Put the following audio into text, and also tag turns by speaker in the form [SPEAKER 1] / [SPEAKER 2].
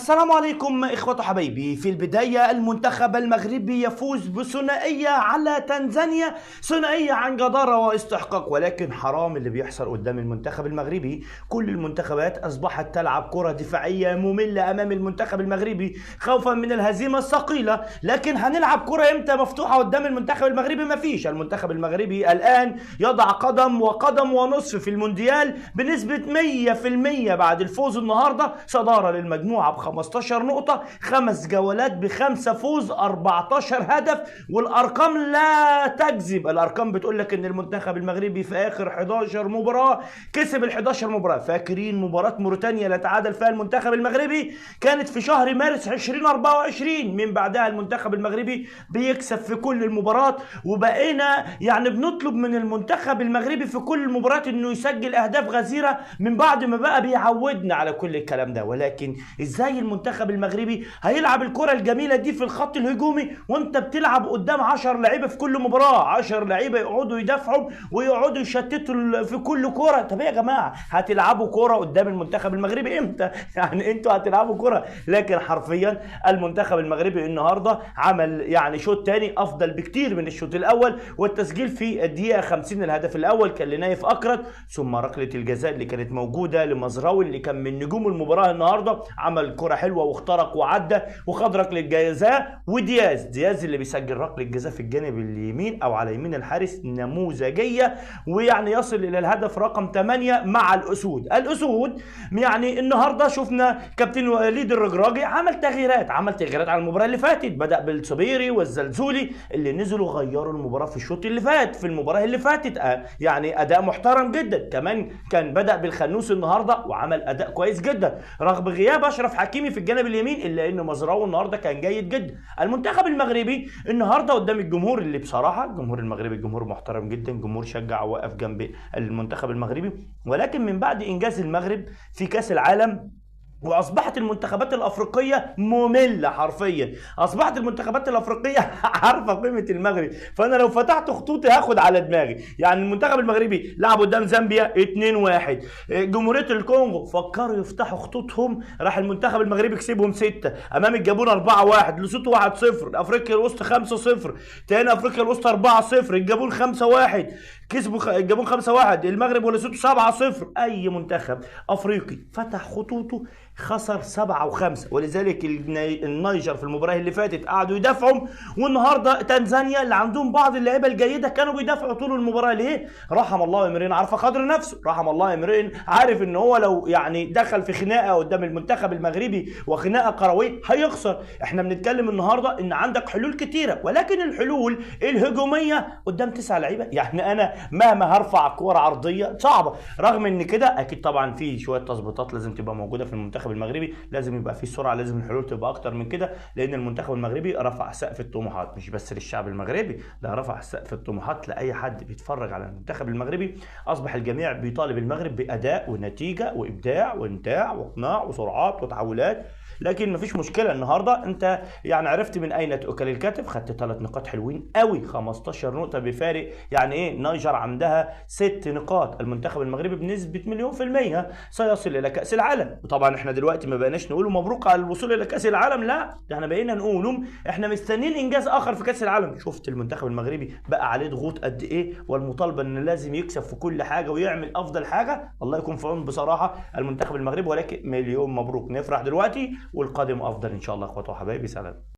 [SPEAKER 1] السلام عليكم إخوة حبايبي. في البداية المنتخب المغربي يفوز بثنائية على تنزانيا، ثنائية عن جدارة واستحقاق، ولكن حرام اللي بيحصل قدام المنتخب المغربي. كل المنتخبات أصبحت تلعب كرة دفاعية مملة أمام المنتخب المغربي خوفا من الهزيمة الثقيلة. لكن هنلعب كرة إمتى مفتوحة قدام المنتخب المغربي؟ مفيش. المنتخب المغربي الآن يضع قدم وقدم ونصف في المونديال بنسبة 100% بعد الفوز النهاردة، صدارة للمجموعة ب 15 نقطة، 5 جولات ب5 فوز، 14 هدف، والأرقام لا تكذب. الأرقام بتقول لك إن المنتخب المغربي في آخر 11 مباراة كسب ال 11 مباراة. فاكرين مباراة موريتانيا اللي تعادل فيها المنتخب المغربي؟ كانت في شهر مارس 2024. من بعدها المنتخب المغربي بيكسب في كل المباريات، وبقينا يعني بنطلب من المنتخب المغربي في كل المباريات إنه يسجل أهداف غزيرة من بعد ما بقى بيعودنا على كل الكلام ده. ولكن ازاي المنتخب المغربي هيلعب الكرة الجميلة دي في الخط الهجومي وانت بتلعب قدام 10 لعيبة في كل مباراة؟ 10 لعيبة يقعدوا يدافعوا ويقعدوا يشتتوا في كل كرة. طب يا جماعة، هتلعبوا كرة قدام المنتخب المغربي امتى؟ يعني انتوا هتلعبوا كرة. لكن حرفيا المنتخب المغربي النهاردة عمل يعني شوط تاني افضل بكتير من الشوط الاول، والتسجيل في الدقيقة 50 الهدف الاول كان لنايف اكرد، ثم ركلة الجزاء اللي كانت موجودة لمزراوي اللي كان من نجوم المباراة النهاردة، عمل كرة حلوة واخترق وعدى وخد ركلة الجزاء. ودياز اللي بيسجل ركلة الجزاء في الجانب اليمين او على يمين الحارس نموذجية، ويعني يصل الى الهدف رقم 8 مع الاسود. يعني النهارده شفنا كابتن وليد الرجراجي عمل تغييرات على المباراة اللي فاتت. بدأ بالصبيري والزلزولي اللي نزلوا غيروا المباراة في الشوط اللي فات في المباراة اللي فاتت، يعني اداء محترم جدا. كمان كان بدأ بالخنوس النهارده وعمل اداء كويس جدا رغم غياب اشرف حكيمي في الجانب اليمين، الا ان مزراوي النهارده كان جيد جدا. المنتخب المغربي النهارده قدام الجمهور اللي بصراحه الجمهور المغربي جمهور محترم جدا، جمهور شجع ووقف جنب المنتخب المغربي. ولكن من بعد انجاز المغرب في كاس العالم واصبحت المنتخبات الافريقيه ممله، حرفيا اصبحت المنتخبات الافريقيه عارفه قيمه المغرب. فانا لو فتحت خطوطي هاخد على دماغي. يعني المنتخب المغربي لعب قدام زامبيا 2-1، جمهوريه الكونغو فكروا يفتحوا خطوطهم، راح المنتخب المغربي كسبهم 6، امام الجابون 4-1، لوسوتو 1-0، افريقيا الوسطى 5-0، تاني افريقيا الوسطى 4-0، الجابون 5-1، كسبوا الجابون 5-1، المغرب ولوسوتو 7-0. اي منتخب افريقي فتح خطوطه خسر 7-5. ولذلك النيجر في المباراه اللي فاتت قعدوا يدافعوا، والنهارده تنزانيا اللي عندهم بعض اللعيبه الجيده كانوا بيدافعوا طول المباراه. ليه؟ رحم الله امرئ عرف قدر نفسه، رحم الله امرئ عارف ان هو لو يعني دخل في خناقه قدام المنتخب المغربي وخناقه كرويه هيخسر. احنا بنتكلم النهارده ان عندك حلول كتيره، ولكن الحلول الهجوميه قدام 9 لعيبه، يعني انا مهما هرفع كوره عرضيه صعبه. رغم ان كده اكيد طبعا في شويه تظبيطات لازم تبقى موجوده في المنتخب المغربي، لازم يبقى في سرعه، لازم الحلول تبقى اكتر من كده، لان المنتخب المغربي رفع سقف الطموحات مش بس للشعب المغربي، ده رفع سقف الطموحات لاي حد بيتفرج على المنتخب المغربي. اصبح الجميع بيطالب المغرب باداء ونتيجه وابداع وانتاع واقناع وسرعات وتحولات. لكن مفيش مشكله، النهارده انت يعني عرفت من اين تؤكل الكتف، خدت 3 نقاط حلوين قوي، 15 نقطه بفارق. يعني ايه؟ نيجر عندها 6 نقاط، المنتخب المغربي بنسبه 100% سيصل الى كاس العالم. وطبعا احنا دلوقتي ما بقيناش نقول مبروك على الوصول الى كاس العالم، لا ده احنا بقينا نقول احنا مستنيين انجاز اخر في كاس العالم. شفت المنتخب المغربي بقى عليه ضغوط قد ايه، والمطالبه ان لازم يكسب في كل حاجه ويعمل افضل حاجه. الله يكون في عون بصراحه المنتخب المغربي، ولكن مليون مبروك، نفرح دلوقتي والقادم افضل ان شاء الله. اخواتي وحبايبي، سلام.